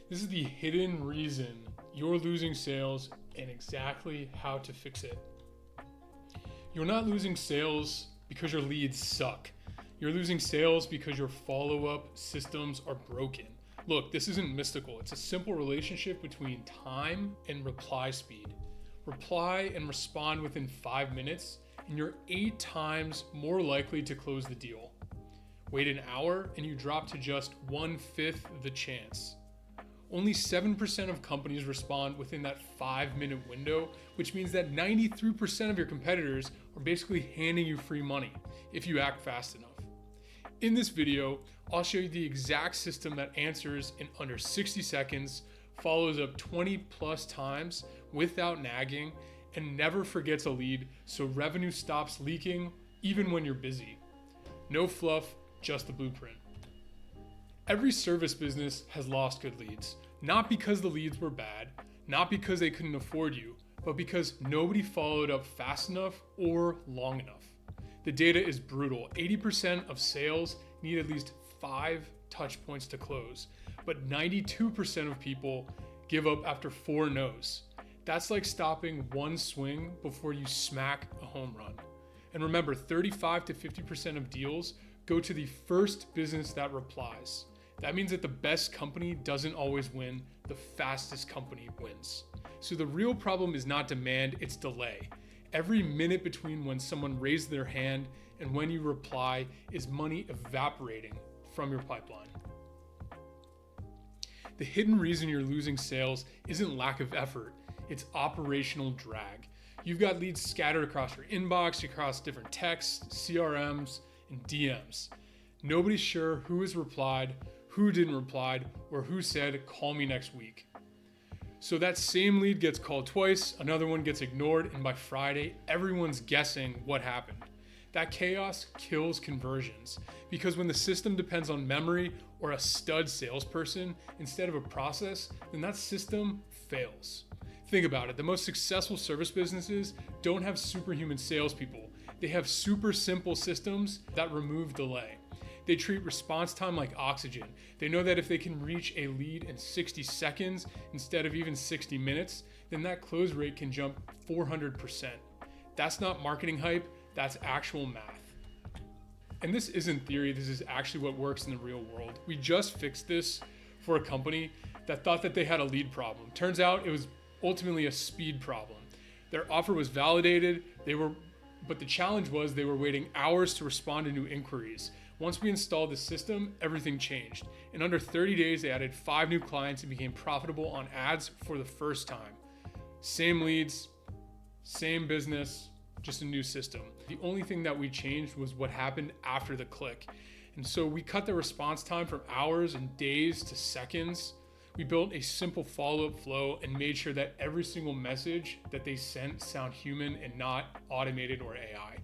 This is the hidden reason you're losing sales and exactly how to fix it. You're not losing sales because your leads suck. You're losing sales because your follow-up systems are broken. Look, this isn't mystical. It's a simple relationship between time and reply speed. Reply and respond within 5 minutes, and you're 8 times more likely to close the deal. Wait an hour, and you drop to just 1/5 the chance. Only 7% of companies respond within that 5-minute window, which means that 93% of your competitors are basically handing you free money if you act fast enough. In this video, I'll show you the exact system that answers in under 60 seconds, follows up 20 plus times without nagging, and never forgets a lead so revenue stops leaking even when you're busy. No fluff, just the blueprint. Every service business has lost good leads, not because the leads were bad, not because they couldn't afford you, but because nobody followed up fast enough or long enough. The data is brutal. 80% of sales need at least 5 touch points to close, but 92% of people give up after 4 no's. That's like stopping one swing before you smack a home run. And remember, 35 to 50% of deals go to the first business that replies. That means that the best company doesn't always win, the fastest company wins. So the real problem is not demand, it's delay. Every minute between when someone raised their hand and when you reply is money evaporating from your pipeline. The hidden reason you're losing sales isn't lack of effort, it's operational drag. You've got leads scattered across your inbox, across different texts, CRMs, and DMs. Nobody's sure who has replied, who didn't reply, or who said, call me next week. So that same lead gets called twice, another one gets ignored, and by Friday, everyone's guessing what happened. That chaos kills conversions because when the system depends on memory or a stud salesperson instead of a process, then that system fails. Think about it. The most successful service businesses don't have superhuman salespeople. They have super simple systems that remove delay. They treat response time like oxygen. They know that if they can reach a lead in 60 seconds instead of even 60 minutes, then that close rate can jump 400%. That's not marketing hype, that's actual math. And this isn't theory, this is actually what works in the real world. We just fixed this for a company that thought that they had a lead problem. Turns out it was ultimately a speed problem. Their offer was validated, but the challenge was they were waiting hours to respond to new inquiries. Once we installed the system, everything changed. In under 30 days, they added 5 new clients and became profitable on ads for the first time. Same leads, same business, just a new system. The only thing that we changed was what happened after the click. And so we cut the response time from hours and days to seconds. We built a simple follow-up flow and made sure that every single message that they sent sound human and not automated or AI.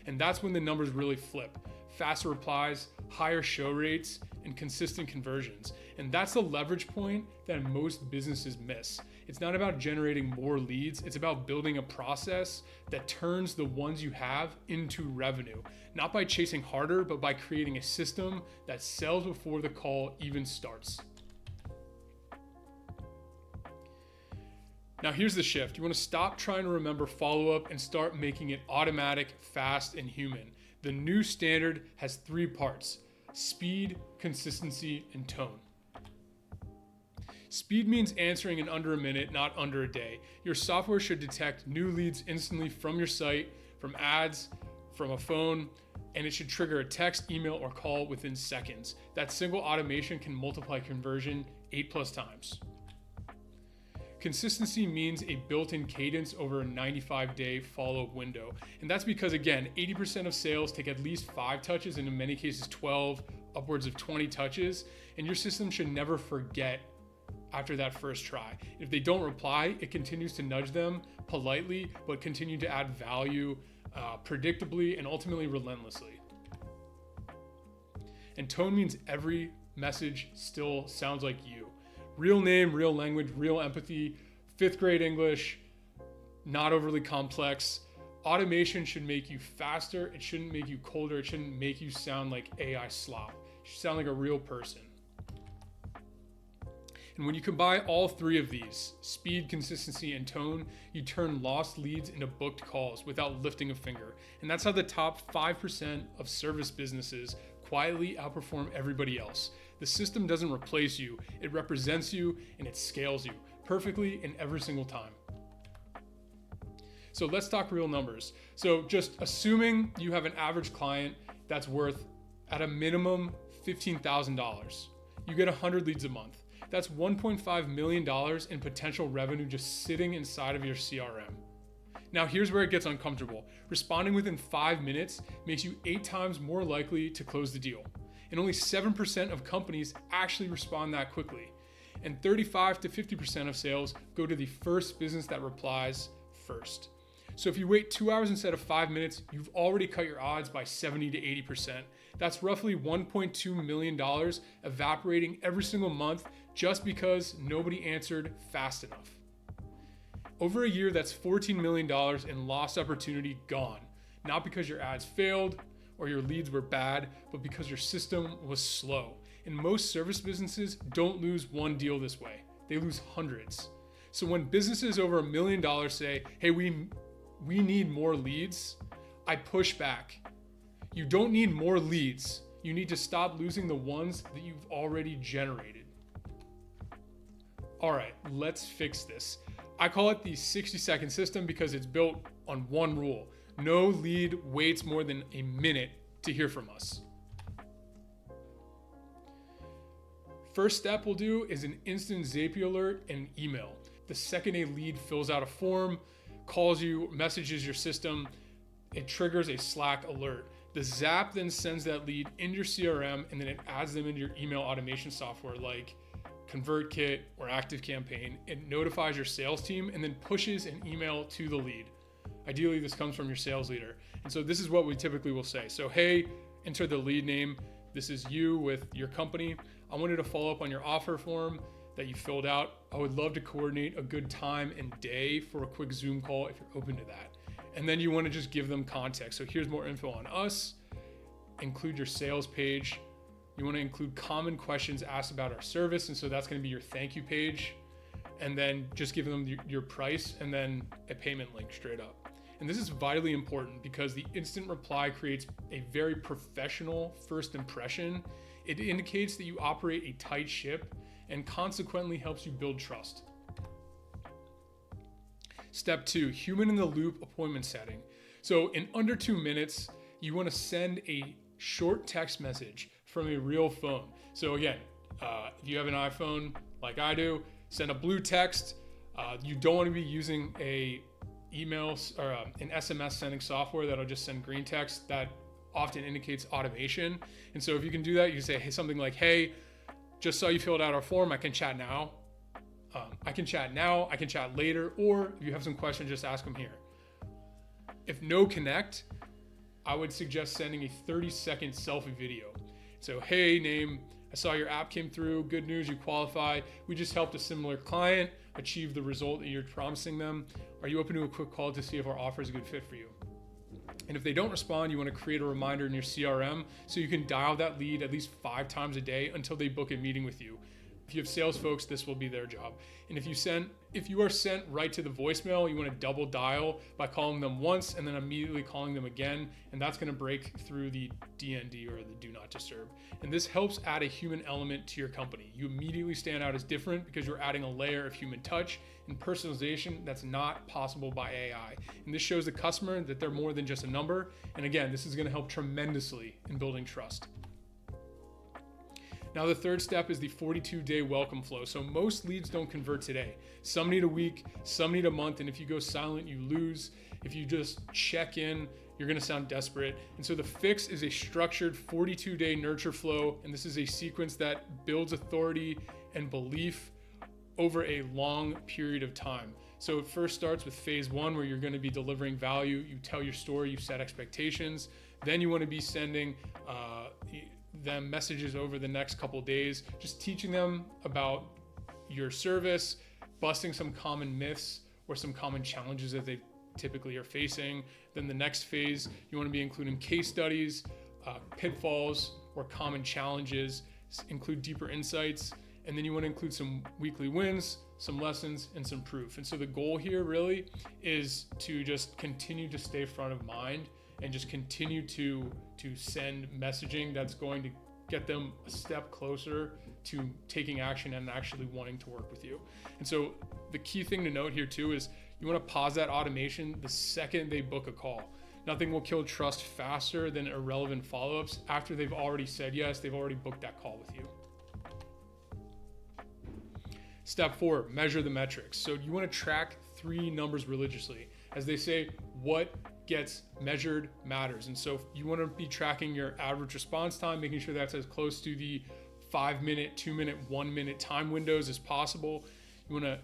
And that's when the numbers really flip. Faster replies, higher show rates, and consistent conversions. And that's the leverage point that most businesses miss. It's not about generating more leads, it's about building a process that turns the ones you have into revenue. Not by chasing harder, but by creating a system that sells before the call even starts. Now here's the shift. You want to stop trying to remember follow-up and start making it automatic, fast, and human. The new standard has 3 parts: speed, consistency, and tone. Speed means answering in under a minute, not under a day. Your software should detect new leads instantly from your site, from ads, from a phone, and it should trigger a text, email, or call within seconds. That single automation can multiply conversion 8 plus times. Consistency means a built-in cadence over a 95-day follow-up window. And that's because, again, 80% of sales take at least 5 touches, and in many cases 12, upwards of 20 touches, and your system should never forget after that first try. If they don't reply, it continues to nudge them politely, but continue to add value predictably and ultimately relentlessly. And tone means every message still sounds like you. Real name, real language, real empathy, 5th grade English, not overly complex. Automation should make you faster. It shouldn't make you colder. It shouldn't make you sound like AI slop. You should sound like a real person. And when you combine all three of these, speed, consistency, and tone, you turn lost leads into booked calls without lifting a finger. And that's how the top 5% of service businesses quietly outperform everybody else. The system doesn't replace you, it represents you and it scales you perfectly in every single time. So let's talk real numbers. So just assuming you have an average client that's worth at a minimum $15,000, you get 100 leads a month. That's $1.5 million in potential revenue just sitting inside of your CRM. Now here's where it gets uncomfortable. Responding within 5 minutes makes you 8 times more likely to close the deal. And only 7% of companies actually respond that quickly. And 35 to 50% of sales go to the first business that replies first. So if you wait 2 hours instead of 5 minutes, you've already cut your odds by 70 to 80%. That's roughly $1.2 million evaporating every single month just because nobody answered fast enough. Over a year, that's $14 million in lost opportunity gone. Not because your ads failed or your leads were bad, but because your system was slow. And most service businesses don't lose one deal this way. They lose hundreds. So when businesses over $1 million say, hey, we need more leads, I push back. You don't need more leads. You need to stop losing the ones that you've already generated. All right, let's fix this. I call it the 60-second system because it's built on one rule. No lead waits more than a minute to hear from us. First step we'll do is an instant Zapier alert and email. The second a lead fills out a form, calls you, messages your system, it triggers a Slack alert. The Zap then sends that lead into your CRM and then it adds them into your email automation software like ConvertKit or ActiveCampaign. It notifies your sales team and then pushes an email to the lead. Ideally, this comes from your sales leader. And so this is what we typically will say. So, hey, enter the lead name. This is you with your company. I wanted to follow up on your offer form that you filled out. I would love to coordinate a good time and day for a quick Zoom call if you're open to that. And then you want to just give them context. So here's more info on us. Include your sales page. You want to include common questions asked about our service. And so that's going to be your thank you page. And then just give them your price and then a payment link straight up. And this is vitally important because the instant reply creates a very professional first impression. It indicates that you operate a tight ship and consequently helps you build trust. Step 2, human in the loop appointment setting. So in under 2 minutes, you want to send a short text message from a real phone. So again, if you have an iPhone like I do, send a blue text. You don't want to be using a email or an SMS sending software that'll just send green text. That often indicates automation. And so if you can do that, you can say, hey, something like, hey, just saw you filled out our form. I can chat now. I can chat later, or if you have some questions, just ask them here. If no connect, I would suggest sending a 30-second selfie video. So, hey, name, I saw your app came through. Good news, you qualify. We just helped a similar client achieve the result that you're promising them. Are you open to a quick call to see if our offer is a good fit for you? And if they don't respond, you want to create a reminder in your CRM so you can dial that lead at least 5 times a day until they book a meeting with you. If you have sales folks, this will be their job. And if you are sent right to the voicemail, you want to double dial by calling them once and then immediately calling them again. And that's going to break through the DND or the do not disturb. And this helps add a human element to your company. You immediately stand out as different because you're adding a layer of human touch and personalization that's not possible by AI. And this shows the customer that they're more than just a number. And again, this is going to help tremendously in building trust. Now the third step is the 42-day welcome flow. So most leads don't convert today. Some need a week, some need a month, and if you go silent, you lose. If you just check in, you're gonna sound desperate. And so the fix is a structured 42-day nurture flow, and this is a sequence that builds authority and belief over a long period of time. So it first starts with phase 1, where you're gonna be delivering value. You tell your story, you set expectations. Then you wanna be sending them messages over the next couple days, just teaching them about your service, busting some common myths or some common challenges that they typically are facing. Then the next phase, you want to be including case studies, pitfalls, or common challenges, include deeper insights. And then you want to include some weekly wins, some lessons, and some proof. And so the goal here really is to just continue to stay front of mind and just continue to send messaging that's going to get them a step closer to taking action and actually wanting to work with you. And so the key thing to note here too is you want to pause that automation the second they book a call. Nothing will kill trust faster than irrelevant follow-ups after they've already said yes, they've already booked that call with you. Step 4, measure the metrics. So you want to track 3 numbers religiously. As they say, what gets measured matters. And so you want to be tracking your average response time, making sure that's as close to the 5-minute, 2-minute, 1-minute time windows as possible. You want to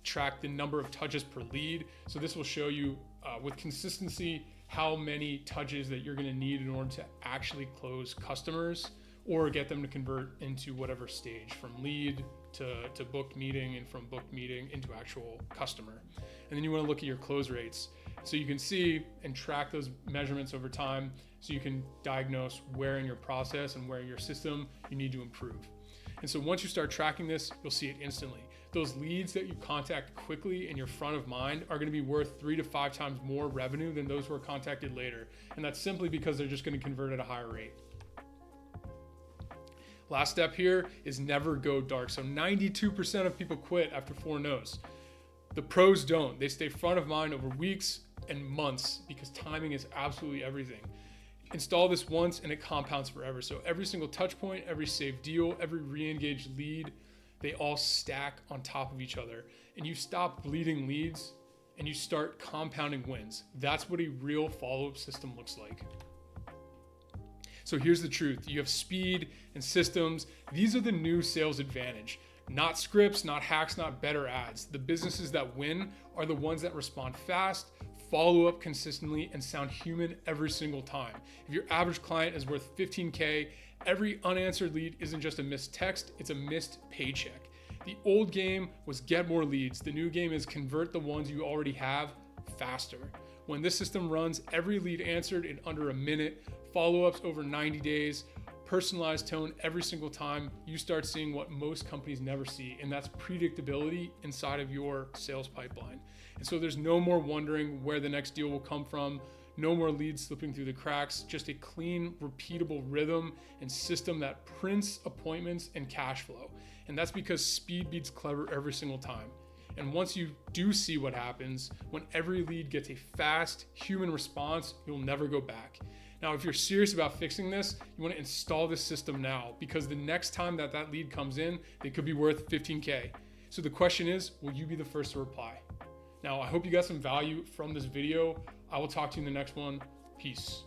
track the number of touches per lead. So this will show you with consistency how many touches that you're going to need in order to actually close customers or get them to convert into whatever stage, from lead to booked meeting, and from booked meeting into actual customer. And then you want to look at your close rates. So you can see and track those measurements over time so you can diagnose where in your process and where in your system you need to improve. And so once you start tracking this, you'll see it instantly. Those leads that you contact quickly in your front of mind are going to be worth 3 to 5 times more revenue than those who are contacted later. And that's simply because they're just going to convert at a higher rate. Last step here is never go dark. So 92% of people quit after 4 no's. The pros don't. They stay front of mind over weeks and months because timing is absolutely everything. Install this once and it compounds forever. So every single touch point, every saved deal, every re-engaged lead, they all stack on top of each other. And you stop bleeding leads and you start compounding wins. That's what a real follow-up system looks like. So here's the truth. You have speed and systems. These are the new sales advantage. Not scripts, not hacks, not better ads. The businesses that win are the ones that respond fast, follow up consistently, and sound human every single time. If your average client is worth 15K, every unanswered lead isn't just a missed text, it's a missed paycheck. The old game was get more leads. The new game is convert the ones you already have faster. When this system runs, every lead answered in under a minute, follow-ups over 90 days, personalized tone every single time, you start seeing what most companies never see, and that's predictability inside of your sales pipeline. And so there's no more wondering where the next deal will come from, no more leads slipping through the cracks, just a clean, repeatable rhythm and system that prints appointments and cash flow. And that's because speed beats clever every single time. And once you do see what happens, when every lead gets a fast human response, you'll never go back. Now, if you're serious about fixing this, you want to install this system now, because the next time that lead comes in, they could be worth 15K. So the question is, will you be the first to reply? Now, I hope you got some value from this video. I will talk to you in the next one. Peace.